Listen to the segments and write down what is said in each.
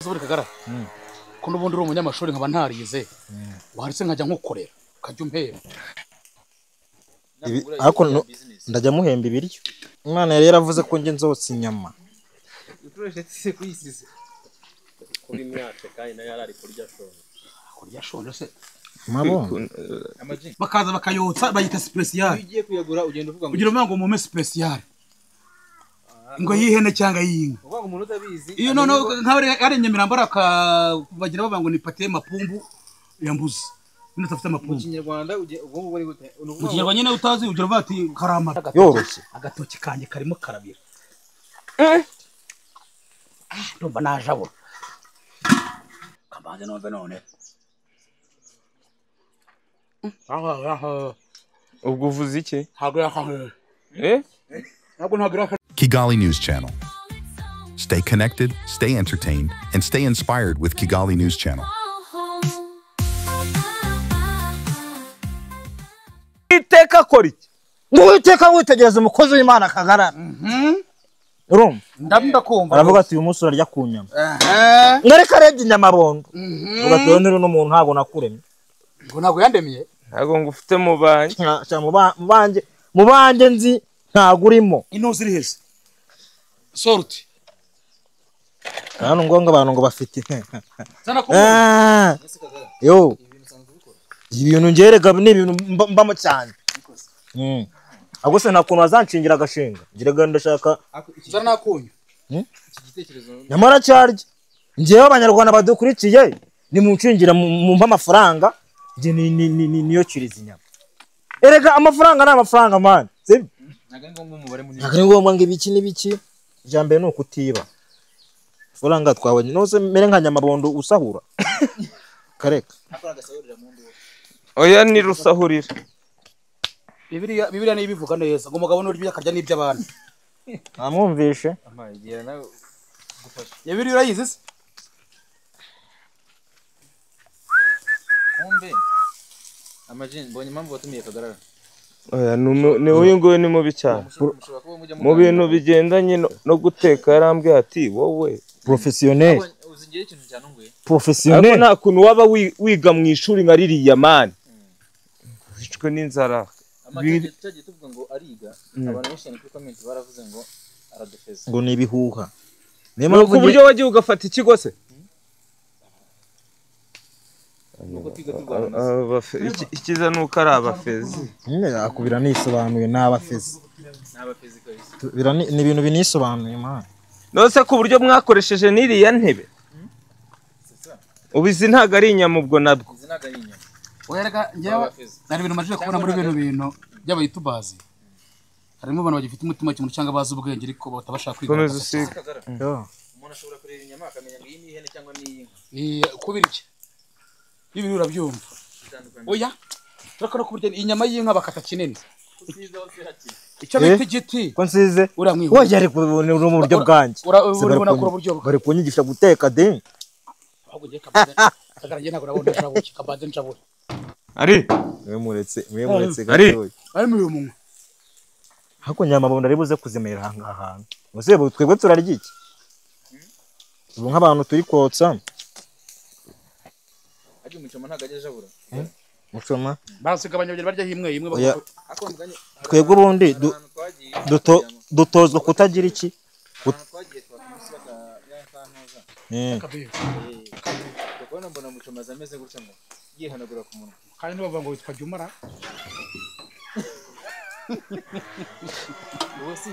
Azuburi kagara. Ko nubundi uri umunyamashuri nkaba ntarize. Waritse nkajya nkukorera. Kajya umpera. Ariko ndajya muhemba ibiryo. Umwana yari yaravuze ko nge nzotsa inyama. Utureshetse kuyisize. Kuri myaka kandi nayo ari kurya shonje. Kurya shonje se. Mabongo. Bakaza bakayotsa bayita special. Ugiye kuyagura ugenda uvuga ngo ugira umango mu special. Ngo yihene cyangwa yinga. Uvuga ngo umuntu utabizi. Iyo none ari Nyamirambo bagira bavuga ngo ni pate mapumbu yambuze. Nino tafite mapumbu. Mu Kinyarwanda ubwo bari gute? Mu Kinyarwanda nyine utazi ugira bati karama. Yoroshye. Agatoki kanje karimo karabira. Ndumva najabo. Kabanze nove none. Ubwo uvuze iki? Kigali News Channel. Stay connected, stay entertained, and stay inspired with Kigali News Channel. Iteka kori. Muiteka witegereza umukozi w'Imana kagarara. Urumva? Ndakumva. Aravuga ati uyu munsi urarya kunyama. Ngareka rebye inyama bondo. Uvuga ati none no muntu ntago nakuremye. Ngo ntago yandemiye. Ntago ngufite mu banje. Mu banje nzi ntago urimo. Inozi iri hese. Sorti. Hano ngonga abantu ngo bafite. Sana ko. Yo. Ibintu ngerega ni ibintu mbamo cyane. Ahubwo se nakuntu azanshingira agashinga. Ngirega ndashaka. Zana nakunyu. Iki gitekerezo. Nyamara cyarye. Ngiye abanyarwanda badukurikiye ni mu nshingira mu mpa amafaranga. Nge niyo kiriza inyama. Erega amafaranga ni amafaranga man. Sibyo? Ntago ngombwa umubare munini. Ntago ngombwa ngo ibiki n'ibiki. Ijambe no kutiba. Faranga twabonye nose mere nka nyamabondo usahura. Kareka. Oya ni rusahurira. Bibiliya ni ibivuga neza ngo umugabo n'urya akarya n'iby'abana. Amwumvishe. Amagira nawe gufasha. Bibiliya yize se. Kumbe. Amajin bonye impamvu watumiye kagarara. Oya ni uyu nguyu ni mubi cyane. Mu bintu bigendanye no guteka yarambwiye ati wowe professionnel. Uzingiye ikintu cyanunguye. Professionnel. Ariko nta kuntu waba wiga mu ishuri nka ririya man. Wicwe n'inzara. Amategeko cyagiye tuvuga ngo ariga abantu benshi ni kuri comment baravuze ngo aradufeza. Ngo nibihuha. Niyo ku buryo wagiye ugafata ikigo se. Ikiza nuko ari abafezi. Akubira nisobanuye n'abafezi. N'abafezi kabisa. Ni ibintu binisobanuye man. Nose ku buryo mwakoresheje niriya ntebe. Ubizi ntago ari inyama ubwo nabwo. Ubizi ntago ari inyama. Wereka ngewe nari ibintu majije kubona muri bintu by'abayitubazi. Harimo abantu bagifite umutima cy'umuntu cyangwa bazi ubwenge ariko batabashaka kwiga. Komeza usiga. Umuntu ashobora kureba inyama akamenya ngo iyi ni ihene cyangwa ni inka. Kubira iki? Ibi urabyumva. Oya. Turakora ku buryo inyama y'inka bakata kinene. Icyo bita igiti. Ko nsize. Uramwihuye. Wowe ari kubona mu buryo bwanje. Urabona ko uburyo bari kunyigisha guteka de. Ahubwo ngiye kabaze. Kagarangiye ntabwo urabona shabuki kabaze nshabura. Ari. Muretse gatoya. Ari mu munwa. Hako nyama bondo ari buze kuzimera hanga. Mose twebwe turarya iki? Ubu nk'abantu turi kotsa. Aje umucoma ntagaje jabura. Mucoma. Basigabanya barya imwe bakora. Twebwe ubundi dutozwa kutagira iki? Twagiye twakumusaka yankantoza. Ndabona mbona mucoma zameze gutya ngo yihanagura ku munwa. Kandi bavuga ngo witwa Jumara. Wosi.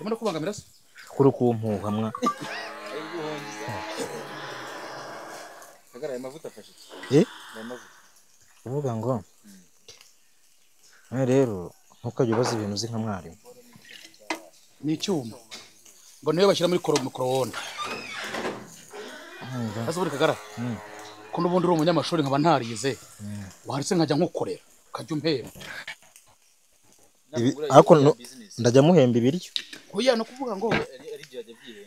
Ndimo kubangamira se. Kuri kumpuha mwa. Kagara amavuta afashe. Amavuta. Uvuga ngo. Rero ntukajye ubaza ibintu uzi nka mwarimu. Ni icyuma. Ngo niyo bashyira muri microonde. Azuburi kagara. Ko nubundi uri umunyamashuri nkaba ntarize. Waritse nkajya nkukorera. Kajya umpera. Ariko ndajya muhemba ibiryo. Oya no kuvuga ngo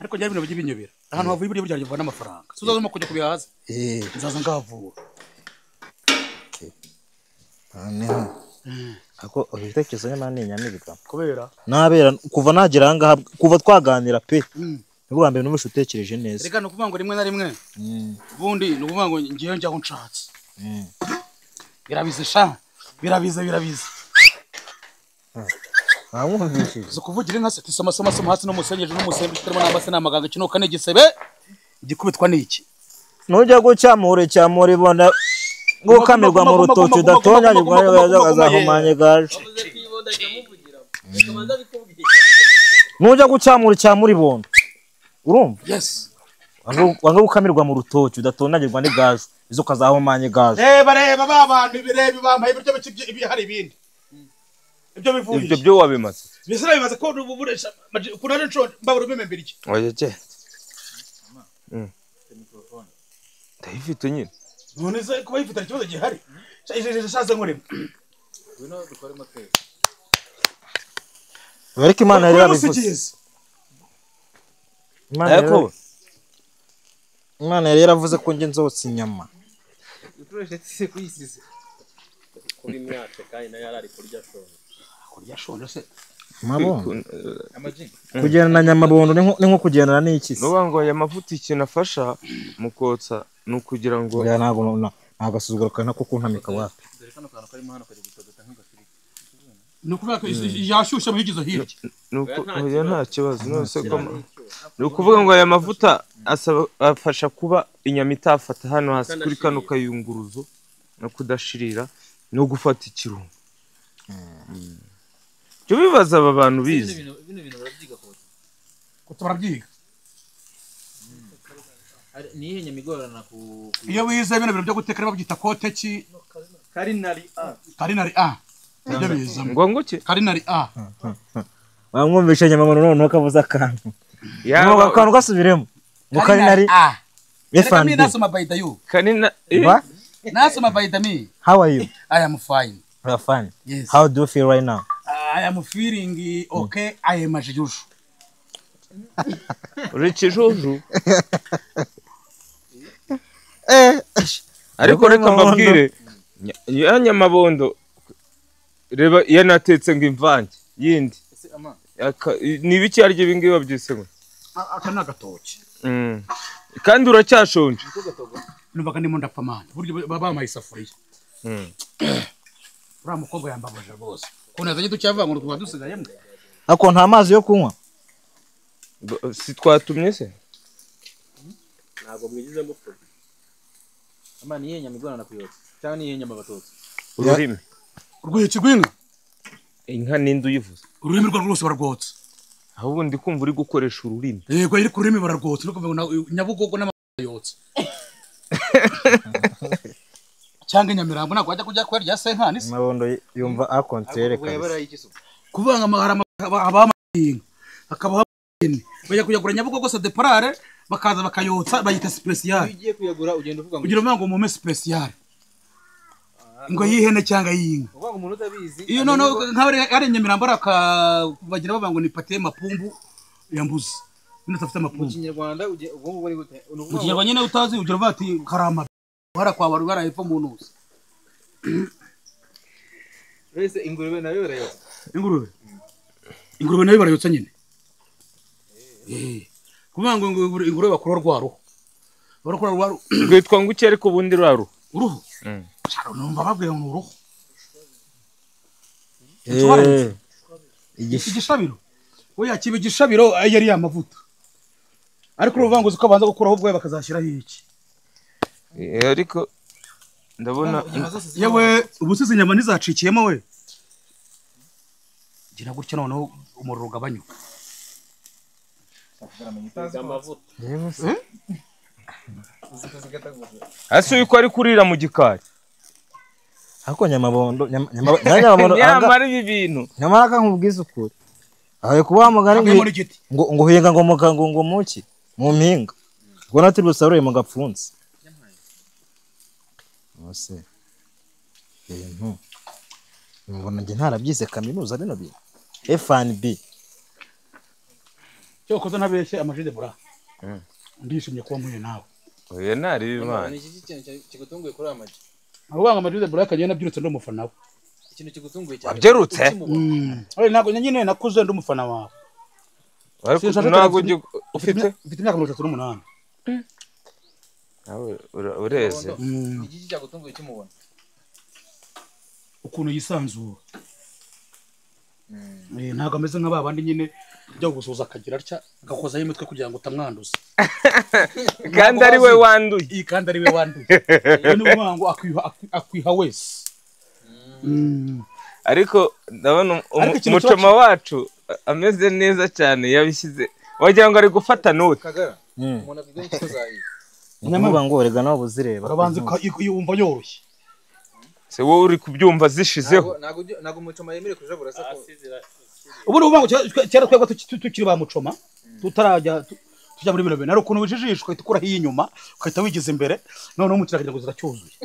ariko njye ibintu by'ibinyobera. Ahantu havuye ibiryo byaryo bivana amafaranga. Suzazamo kujya kubihaza. Nzaza ngavura. ako ibitekerezo nyamara ni inyamibwa kubera nabera kuva nagera aha ngaha kuva twaganira pe nibwo mbere numvise utekereje neza reka no kuvuga ngo rimwe na rimwe ubundi no kuvuga ngo ngiye njya kunshatse birabize sha birabize mwumvishije zo kuvugira inka se soma hasi no musenyeje no musembe kirimo n'amase n'amaganga kino kane gisebe igikubitwa n'iki nujya gucyamure bona gukamirwa mu rutoki udatonyagirwa azahumanye gaje nujya gucyamure bondo urumva yes wanga gukamirwa mu rutoki udatonyagirwa ni gaje izo kazahumanye gaje reba babantu bireba bampaye ibyo hari ibindi ibyo bivuye ibyo byo wabimaze bisira bimaze ko uburesha kunaje nshonje mbabura bimembera iki oya je ndayifite nyine none se kuba yifite ikibazo gihari shaze nkorema wino dukore moteri ariko Imana yari yabivuze Imana yari yaravuze ko nge nzotsa inyama uturetse kuyisize kuri myaka kandi nayo ari kurya shonje se mabondo kugendana nyamabondo ni nko kugendana n'iki se nuba ngo aya mavuta ikintu afasha mu kotsa ni ukugira ngo ya ntago agasuzuguro kana ko kuntamika wapi nukuvuga ko yashusha muhigizo hirya oya nta kibazo nose ko ni ukuvuga ngo aya mavuta afasha kuba inyama itafata hano hasi kuri kano kayunguruzo no kudashirira no gufata ikirungo cyo bibaza aba bantu bize bino bintu barabyiga ko barabyiga nihe nyamigorana iyo wize bino bintu byo gutekera babyita kote ki karinari a ibyo biza ngo ki karinari a bamwumvishe nyamabondo none akavuza akantu ngo akantu gasubiremo ngo karinari a efandi nasoma by the you kanina nasoma by the me how are you I am fine you are fine yes how do you feel right now I am feeling okay I am ajuju Rikijuju ariko reka mbabwire ya nyamabondo reba yanatetse ngo imvange yindi ni biki arye bingi babyise ngo aka nagatoki kandi uracyashonje numvaga ndimo ndapfa mana buryo baba isafuriya ura mukobwa yambabaje rwose kunazanye ducyavanga ngo dusigayemo ako nta mazi yo kunywa si twatumye se ntago mwigize mupfu amana niye nyamigorana kuyotsa cyangwa niye nyama batotsa ururimi urwiki rw'inka inka ninde uyivuze ururimi rwa rwose bararwotsa ahubwo ndi kumva uri gukoresha ururimi yego iri ku rurimi bararwotsa no kuvuga nyabugogo n'amayotsa cyangwa Nyamirambo nako ajya kujya kwerya senkani se mabondo yumva akontere kuvanga amahara abamayinga akabaha bajya kuyagura Nyabugogo sa deparare bakaza bakayotsa bayita special ugiye kuyagura ugenda uvuga ngo ugira ngo mume special ngo yihene cyangwa yinga uvuga ngo umuntu utabizi iyo none ari Nyamirambo bagira bavuga ngo ni pate mapumbu yambuze nino tafite mapumbu mu Kinyarwanda ubwo ngo bari gute mu Kinyarwanda nyine utazi ugira bati karama bara kwa baru barayipfa mu ntuzi wese ingurube nayo barayotsa ingurube nayo barayotsa nyine kuvuga ngo ingurube bakora rwaro barakora rwaro rwitwa ngo ukere ko bundi rwaro uruhu cyaro numva babwiye ngo uruhu igishabiro oya kibe igishabiro yari yamavuta ariko uruvanguzo ko abanza gukuraho ubwo bakazashiraho iki ariko ndabona yewe ubusize inyama nizacikiyemo we gira gutya noneho umuriro ugabanyuka hasi uko ari kurira mu gikari ako nyamabondo nyamara ibi bintu nyamara kankubwiza ukuri aho kuba mugari ngo huyenga ngo mukango ngo muki mu mpinga ngo natiri busarure mu gapfunsi ose mbona nge ntarabyize kaminuza bino bintu FNB cyo koza ntabeshye amajide bura ndishimye kuba muye nawe oya nari imana ni iki kintu kigutunguye kuri amaji abo banga amajide bura kanye nabyirutse ndo mufana we ikintu kigutunguye cyane wabyerutse ntabwo nyine nakuze ndi umufana wawe ntabwo ufite imyaka 38 nawe ureze iki cyagutunguye kimubona ukuntu yisanzura ntabwo ameze nka babandi nyine byo gusuza akagira atya agakozaho imitwe kugira ngo utamwanduza kandi ari we wanduye kandi ari we wanduye ni ukuvuga ngo akwiha wese ariko ndabona umucoma wacu ameze neza cyane yabishyize wagira ngo ari gufata note kagara umuntu avuga ngo tuzayi nyamara ngo rega nawe uzireba barabanze yumva yoroshye se wowe uri kubyumva zishizeho nago umucoma yemere kujabura sako ubu nuvuga ngo cyera twebwe tukiri ba mucoma tutarajya tujya muri bino bintu ari ukuntu wijijishwa itukura hiye inyuma ukahita wigize imbere none umukira kugira ngo ziracyuzuye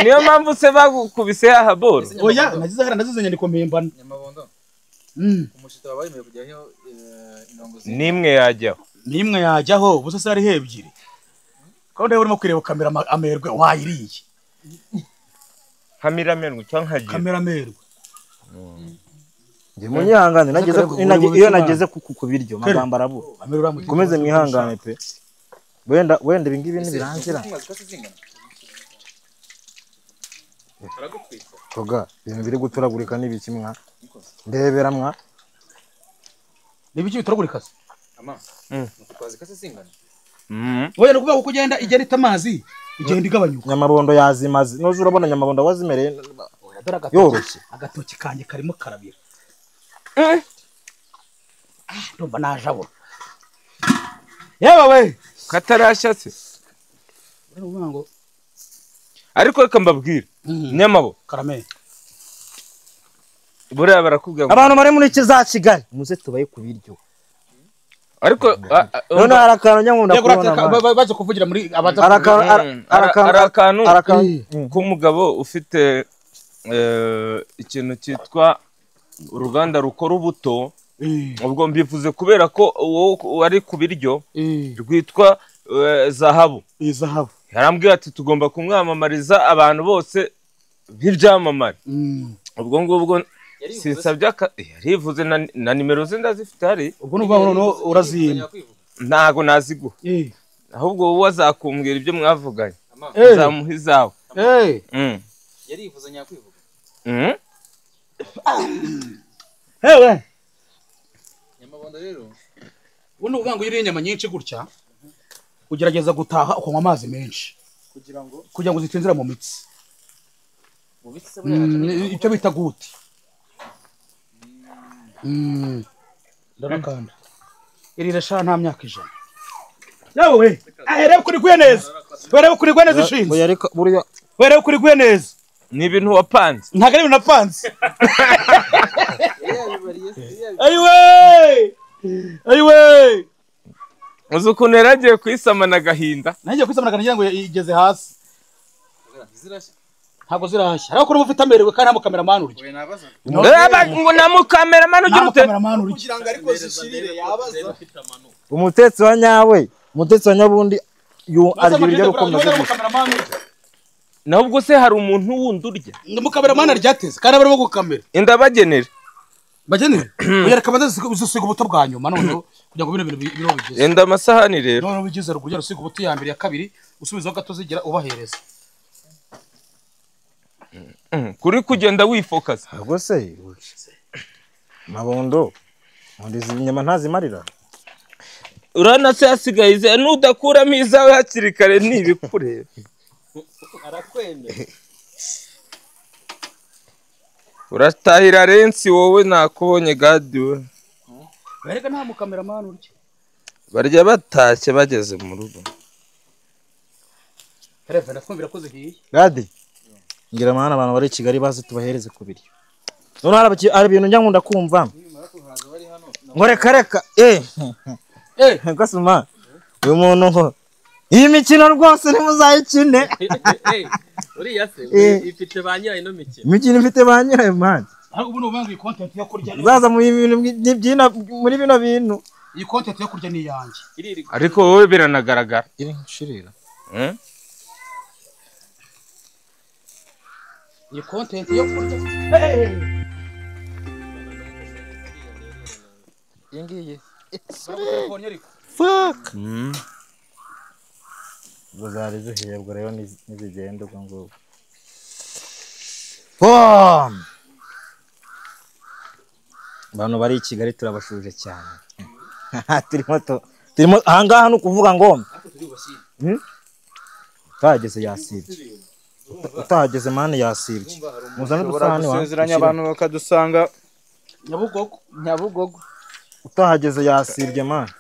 niyo mpamvu se bagukubise aha boro oya nazize hara nazize nyandiko mpimbana Nyamabondo umushito wabaye mewe kujyaho inongo nimwe yajyaho ubusa se ari hebyiri kandi urimo kureba kamera amerwe wayiriye kameramenwe cyangwa nkagiye kameramerwe nge munyihangane iyo nageze ku biryo magambo arabura komeze mwihangane pe wenda ibi ngibi nibirangira toga ibintu biri guturagurika n'ibiki mwa ndebera mwa nibiki bituragurika se ama twazi kase singana oya nukuvuga ko kugenda igera itamazi igenda igabanyuka Nyamabondo yazimaze noje urabona Nyamabondo wazimereye yoroshye agatoki kanje karimo karabira ndumva najabo yewe we katarashya se urabona ngo ariko reka mbabwire Nyamabo karame buriya barakubwira abantu bari muri kiza Kigali muze tubaye ku biryo ariko none harakantu nyamunda kubona baje kuvugira muri harakantu k'umugabo ufite ikintu cyitwa uruganda rukora ubuto ubwo mbivuze kubera ko wari ku biryo rwitwa Zahabu yarambwiye ati tugomba kumwamamariza abantu bose b'ibyamamare ubwo ngubwo sisabye yarivuze na nimero ze ndazifite hari ubwo nuvuga ngo urazimba ntago naziguha ahubwo wowe azakumbwira ibyo mwavuganye zamuha izawe yarivuze nyakwivuga hewe Nyamabondo rero ubu nuvuga ngo iri inyama nyinshi gutya ugerageza gutaha ukanywa amazi menshi kugira ngo zitinzira mu mitsi icyo bita guti ndarakanda irira sha nta myaka 100 yawe reba kuri gwe neza reba kuri gwe neza ishinze reba kuri gwe neza ni ibintu wapanze ntago ari ibintu napanze ayiwe uzi ukuntu yaragiye kwisamana agahinda nagiye kwisamana agahinda ngo igeze hasi ntago zirashya ariko kuri ufite amerewe kandi nta mukameramani urya ngo na mukameramani ugira ute kugira ngo ariko zishirire yabaza umutetsi wa nyawe umutetsi wa nyabundi arya ibiryo rukomeza nahubwo se hari umuntu wundi urya mukameramani aryateze kandi barimo gukamera indabagenera bagenera uyareka badaze usiga ubuto bwa nyuma none kugira ngo bino bintu biro bigize enda amasahani rero none bigize rugujya usiga ubuto ya mbere ya kabiri usubizaho gato zigira ubahereza kuri kugenda wifokaza ahubwo se Mabondo ndizi inyama ntazimarira urana se asigaye ize nudakuramo izawe hakiri kare nibikureba arakwemera uratahira rensi wowe nakubonye gadi we bereka nta mukameramani urya barya batashye bageze mu rugo Reva nakumvira ko zihiye gadi ngira mana abantu bari Kigali bazi tubahereze ku biryo none hari ibintu njya nkunda kumva ngo reka gasuma uyu muntu ngo iyi mikino rwose ntimuzayikine uriya se ifite ba nyirayo ino imikino ifite ba nyirayo mani ariko ubu nuvuga ngo iyi content yo kurya zaza mu bintu byina muri bino bintu iyi content yo kurya ni yanjye ariko wowe biranagaragara iri nshirira Ni content yo kurya. Yengiye. Telefone ariko. Fuck. Bazari zuhiye ubwo rero nizigenda ubwo ngo. Bom. Abantu bari i Kigali turabashuje cyane. Turimo ahangaha no kuvuga ngo utageze yasibye. Utageze mane yasibye. Muzana dusahane wa. Sezeranya abantu bakadusanga Nyabugogo. Utahageze yasibye mane.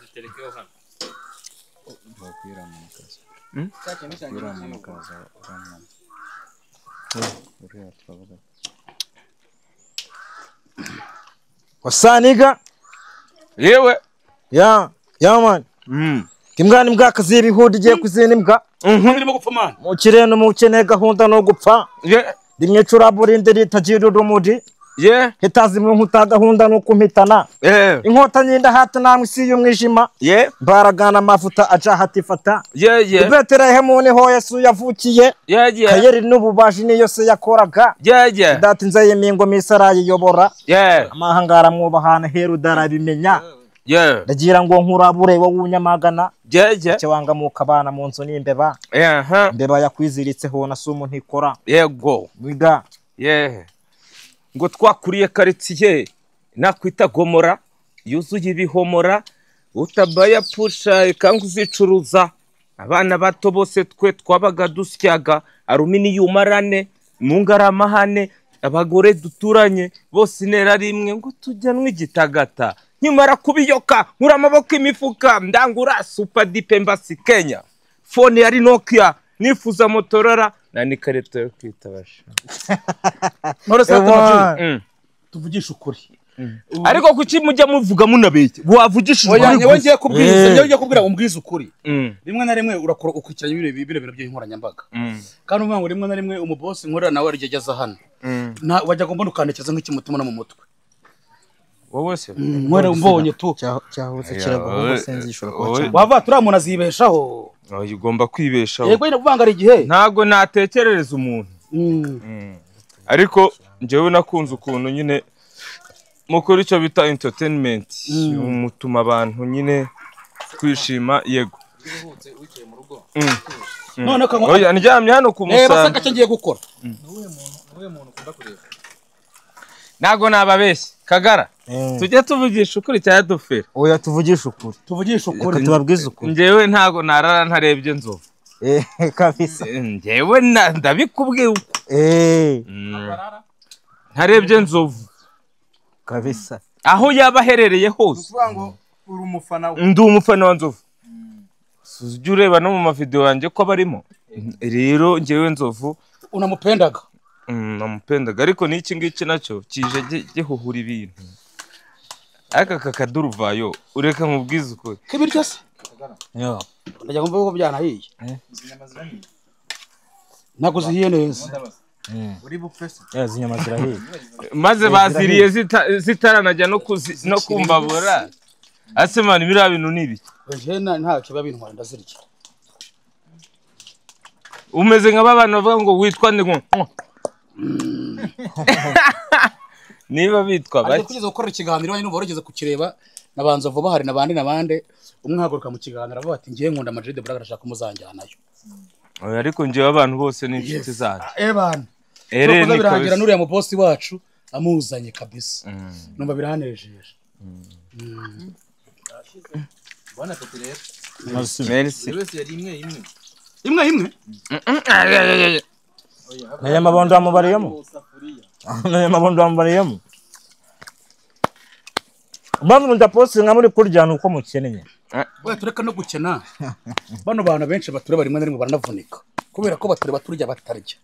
Wasaniga yewe ya man kimbwa nimbwa kazi ibihudi giye kuzina imbwa Ndimo gupfa man. mu kireno mu kene gahunda no gupfa rimwe curaburinde ritagira urumudi hitazimwe nkuta gahunda no kumpitana inkota nyinda hata namwe isi y'umwijima baragana amavuta aca hatifata Betlehem niho Yesu yavukiye kayeri n'ububaji niyo se yakoraga dati nzaye mingo misaraye yobora amahangara mwubahana Herudara bimenya ndagira ngo nkurabure wo wunyamagana cyo wanga mu kabana mu nzu n'imbeba imbeba yakwiziritseho na sumu ntikora yego wiga ngo twakuriye karitsiye nakwita Gomora yuzuye ibihomora utabaya pusha ikangu zicuruza abana bato bose twe twabaga dusyaga aluminium arane mungaramahane abagore duturanye bose intera rimwe ngo tujyanwe igitagata nyumara kubiyoka nkura amaboko imifuka ndangura super dipembasi Kenya phone yari Nokia nifuza Motorola na ni kareto yo kwitabasha Nore sa tuvugisha ukuri. Ariko kuki mujya muvuga munabeke wavugisha oya nyewe ngiye kubwiriza ngiye kubwira umbwiza ukuri rimwe na rimwe urakora ukurikiranye ibiro by'inkoranyambaga kandi umwango rimwe na rimwe umuboss nkorera nawe arigeza hano wajya kumbona ukandekeza nk'ikimutuma no mu mutwe wowe se mwere umbonye tu cyahutse kirago senzishura kwa wava turamuna zibeshaho ugomba kwibeshaho yego ine kuvanga ari igihe ntago natekerereza umuntu ariko njyewe nakunze ukuntu nyine mukora icyo bita entertainment mutuma abantu nyine kwishima yego none ko oya ndyamye hano ku musana basaka cyo ngiye gukora nuwe muntu ukunda kureba nago nababeshye Kagara tujye tuvugisha ukuri cyane dufera oya tuvugisha ukuri tubabwiza ukuri njyewe ntago narara ntarebye nzovu kabisa njyewe ndabikubwiye uko ntarebye nzovu kabisa aho yaba aherereye hose ndi umufana wa nzovu sujye ureba no mu mavideo yanjye ko barimo rero njyewe nzovu unamupendaga namupendaga ariko n'iki ngiki nacyo kije gihuhura ibintu aka kakaduruvayo ureka nkubwiza ukuri kibiryo se ndajya kumva ko byanahiye ntago zihiye neza uri bupfese zinyama zirahiye maze baziriye zitaranajya no kumbabura asemana biriya bintu nibiki ntacyo biba bintwara ndazirya umeze nk'abana bavuga ngo witwa nde ngo niba bitwa bake kugeza gukora ikiganiro n'ubu barigeze kukireba nabanza vuba hari nabande umwaguruka mu kiganiro avuga ati ngiye nkunda Madrid Braga arashaka kumuzanjyanayo ariko ngiye abantu bose ni inshuti zanjye bana ni birangira nuriya mu boss wacu amuzanye kabisa numva biranejeje bana peterere merci wese yari imwe naya mabondo amubariyemo bano ndaposti nka muri kurya nuko mukeneye we tureka no gukena bano bantu benshi batureba rimwe na rimwe baranavunika kubera ko batureba turya batarya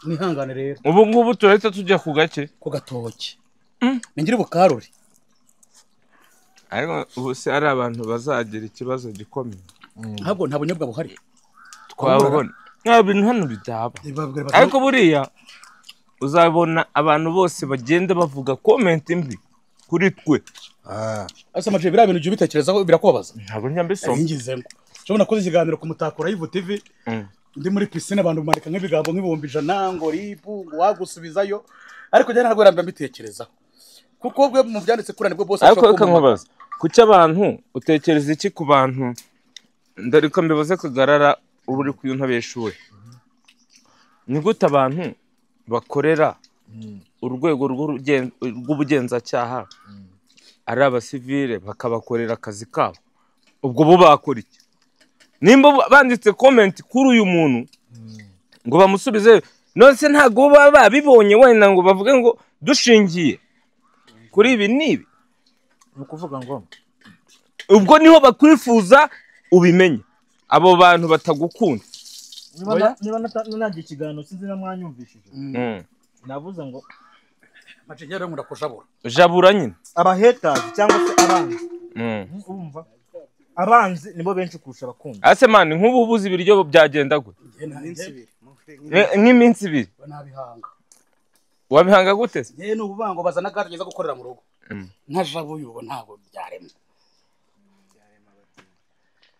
nihangane rero ubu ngubu turahita tujya ku gake ku gatoki ningire bukaruri ariko ubu se ari abantu bazagira ikibazo gikomeye ntabwo nta bunyobwa buhari twabona nta bintu hano bitaba ariko buriya uzabona abantu bose bagenda bavuga comment mbi kuri twe asa maje bira bintu byo bitekerezaho birakubabaza ntabwo njya mbisoma ngize ngo cyo nakoze ikiganiro ku Mutakura Live TV ndi muri piscine abantu marika nk'ibigambo nk'ibihumbi 100 ngo ribu ngo wagusubizayo ariko njye ntabwo rambya mbitekerezaho kuko bwe mu byanditse kuri nibwo bose ariko reka nkubaza kuki abantu utekereza iki ku bantu ndariko mbivuze kugarara ubu uri kuyuntabeshuwe ni gute abantu bakorera urwego rw'ubugenzacyaha ari abasivile bakabakorera akazi kabo ubwo bo bakora iki nimba banditse comment kuri uyu muntu ngo bamusubize nose ntago baba bibonye wenda ngo bavuge ngo dushingiye kuri ibi nibi nukuvuga ngo ubwo niho bakwifuza ubimenye abo bantu batagukunda niba nagiye ikiganiro sinzi na mwanyumvishije navuze ngo macengero ngo ndakujabura jabura nyine abahaters cyangwa se abanzi umva abanzi nibo benshi kurusha abakunda ase man nk'ubu ubuzi ibiryo byagenda gute nk'iminsi 2 nabihanga wabihanga gute se ye n'ubuvango bazana garageza gukorera mu rugo nkajabu yubo ntago byaremye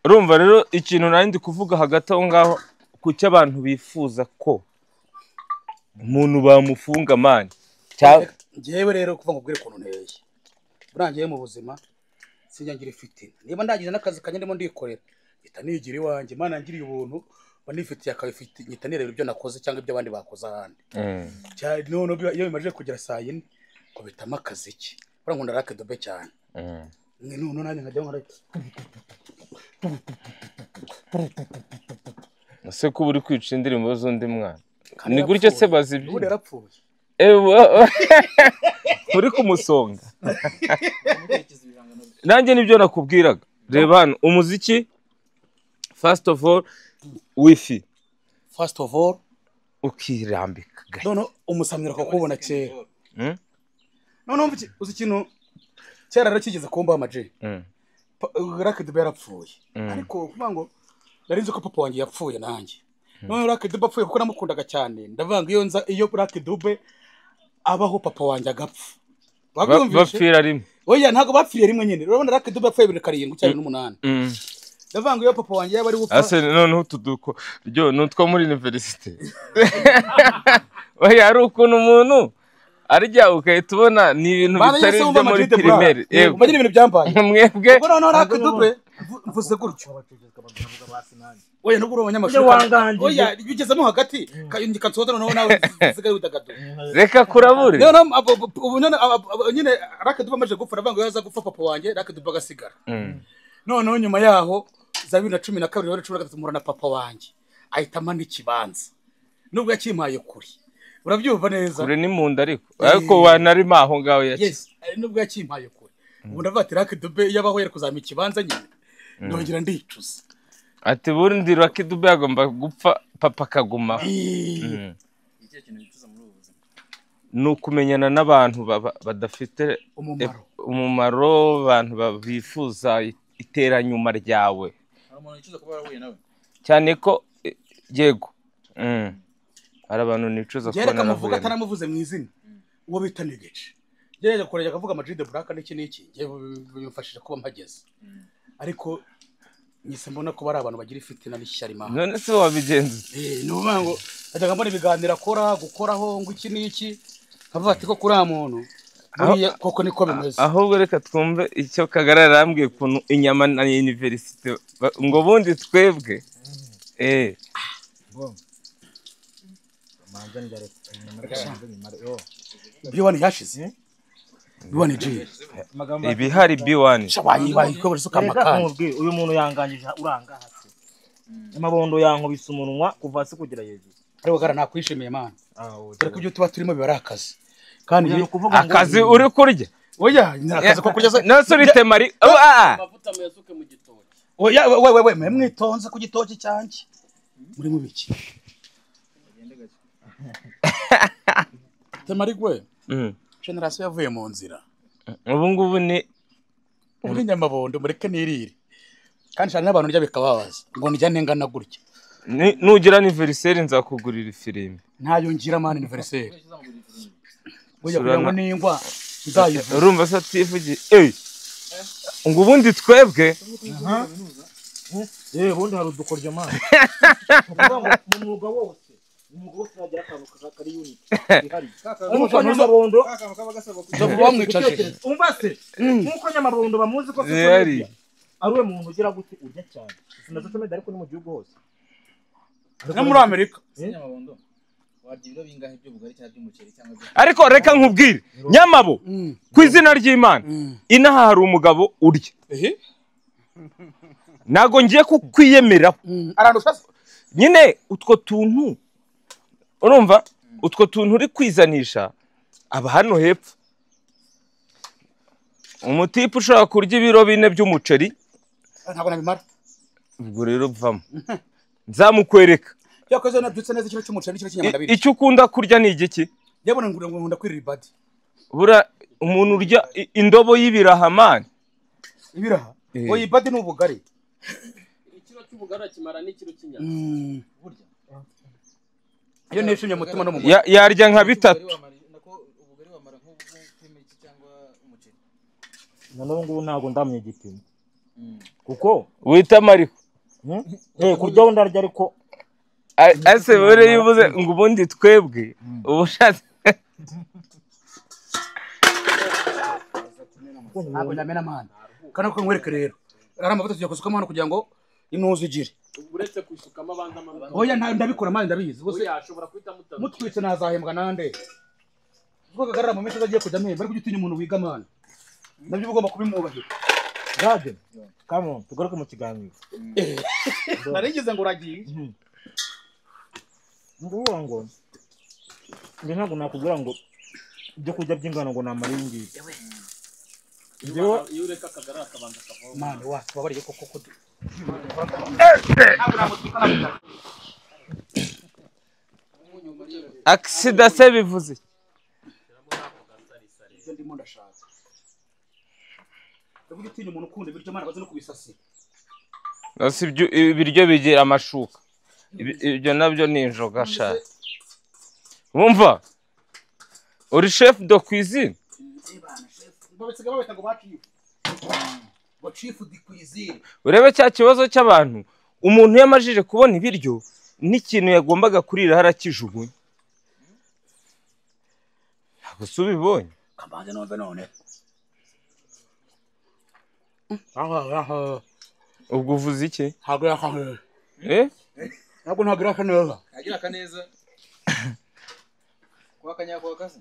urumva rero ikintu nandi kuvuga hagati aho ngaho kuki abantu bifuza ko umuntu bamufunga man ngewe rero kuva ngubwire kuntu nteye burangiye mu buzima sinyangira ifite niba ndagize n'akazi kanye ndimo ndikorera itanigira iwanjye mana ngiriye ubuntu banifitiye akabifite nyitanire ibyo nakoze cyangwa ibyo abandi bakoze ahandi cyane none iyo bimaje kugera saa 4 ko bitama akazi ki burankunda rake dobe cyane none nanjye nkajya nkora ase ko uri kwica indirimbo z'undi mwana ni gutyo se bazibye ubu yarapfuye uri kumusonga nanjye nibyo nakubwiraga reba hano umuziki first of all wifi ukirambika none umusamira ko kubona kera none umva uzi ikintu kera rero kigeze kumba amaje Rake Dube yarapfuye ariko kuvuga ngo narinze ko papa wanjye yapfuye nanjye none Rake Dube apfuye kuko namukundaga cyane ndavanga iyo Rake Dube abaho papa wanjye agapfa bapfira rimwe oya ntago bapfiriye rimwe nyine urabona Rake Dube apfuye 2007 cyane n'8 ndavanga iyo papa wanjye yabari gupfa ase none utuduko ryo nutwo muri university oya ari ukuntu umuntu arya ukahita ubona ni ibintu bitari byo muri primaire yego bagire ibintu byambaye mwebwe ubwo none Rake Dube mvuze gutyo oya nubwo abanyamashuka oya bigezemo hagati kansoza noneho nawe zisigaye witagado reka kurabure nyine Rake Dube amaje gupfa ndavanga yaza gupfa papa wanjye Rake Dube agasigara noneho nyuma yaho za 2012 rero 13 murana papa wanjye ahita amana ikibanza nubwo yakimpaye kuri urabyumva neza kuri ni munda ariko wanarima aho ngaho yaki yes nubwo yakimpaye kuri ubu ndavuga Rake Dube yabaho yari kuzama ikibanza nyine ndongera ndicuza ati burundi Rake Dube agomba gupfa papa kaguma nukumenyana n'abantu badafite umumaro abantu bifuza iteranyuma ryawe cyane ko yego ari abantu nicuza ko yereka muvuga atanamuvuze mu izina uwo bita Nigeje yereje koreje akavuga Amajide Black n'iki bimufashije kuba mpageze ariko nyise mbona ko bari abantu bagira ifitina n'ishyari ma none se wabigenza nuvuga ngo ajyaga mbona ibiganira gukoraho ngo iki n'iki avuga ati ko kuri muntu koko niko bimeze ahubwo reka twumve icyo Kagarara arambwiye kuntu inyama na university ngo bundi twebwe B1 yashize B1 G ibihari B1 shabayi bayiko bisuka amakandi uyu muntu yangangije uranga hasi amabondo yankubise umunwa kuva hasi kugera hejuru ariko gara nakwishimiye man dore ko ibyo tuba turimo bibarakaze kandi akazi uri kurya oya nakaze ko kurya nase uri temari amavuta muyasuke mu gitoki oya we mwitonze ku gitoki cyanjye muri mu biki temari gwe generation yavuye mu nzira ubu ngubu ni uri nyamabondo mureke nirire kandi cyane n'abantu rya bikababaza ngo njyane ngana gutya nugira anniversaire nzakugurira filime ntayo ngira man anniversaire oya ngo ningwa nzayivuga urumva se ativugiye ngo ubundi twebwe ubundi hari udukoryo mani mu mwuga wose nagira akantu kari unit nk'uko Nyamabondo bamwicaje umva se nk'uko Nyamabondo bamuzi ko ari we muntu ugira gute urya cyane sinazotomeda ariko ni mu gihugu hose no muri Amerika Nyamabondo warya ibiro bingahe by'ubugari cyangwa by'umuceri cyangwa ariko reka nkubwire Nyamabo ku izina ry'Imana inaha hari umugabo urya nago ngiye kukwiyemeraho nyine utwo tuntu urumva utwo tuntu uri kwizanisha aba hano hepfo umutipe ushobora kurya ibiro 4 by'umuceri ntabwo nabimara ubwo rero vamo nzamukwereka yakoze nabyutse neza ikiro cy'umuceri n'ikiro cy'inyama icyo ukunda kurya ni igiki yabona ngunda kwirira ibadi bura umuntu urya indobo y'ibirahamani ibiraha oyi ibadi ni ubugari ikiro cy'ubugari kimara n'ikiro cy'inyama burya iyo nishimye mutima no mu yarya nka 3 nako ubugari wamara nk'ubw'imiki cyangwa umuceri none ngo ntago ndamye igipimo kuko wita mariko kurya ndarya ariko ase bore yuvuze ngo ubundi twebwe ubushatse ntabwo nyamena mana kana ko nkwereke rero ari amavuta tugiye kusuka hano kugira ngo inuzu igire uretse kwisukamo abanza amabanga oya ndabikora manje ndabizi bose yashobora kwita mutwitse nazahembwa nande vuga garara mu minsi agiye kujya mpemba ariko utinya umuntu wiga mana nabyo ugomba kubimwubahira gade come on tugaruke mu kiganiro narigize ngo uragiye nguwa ngo nge ntabwo nakubwira ngo ibyo kurya by'ingano ngo namara ingiye iyo ureka akagara akabanza akavoma mane wa tubabariye koko accident se bivuze ndimo ndashaka ndavuga utinya umuntu ukunda ibiryo mana baze no kubisasira nasi ibiryo bigira amashuka ibyo nabyo ni injoga sha wumva uri chef de cuisine urebe cya kibazo cy'abantu umuntu yamajije kubona ibiryo n'ikintu yagombaga kurira harakijugunya ntabwo subibonye kabanze nove none ubwo uvuze iki ntabwo yakaneza ntabwo yakaneza agira akaneza kwa kanyako kazi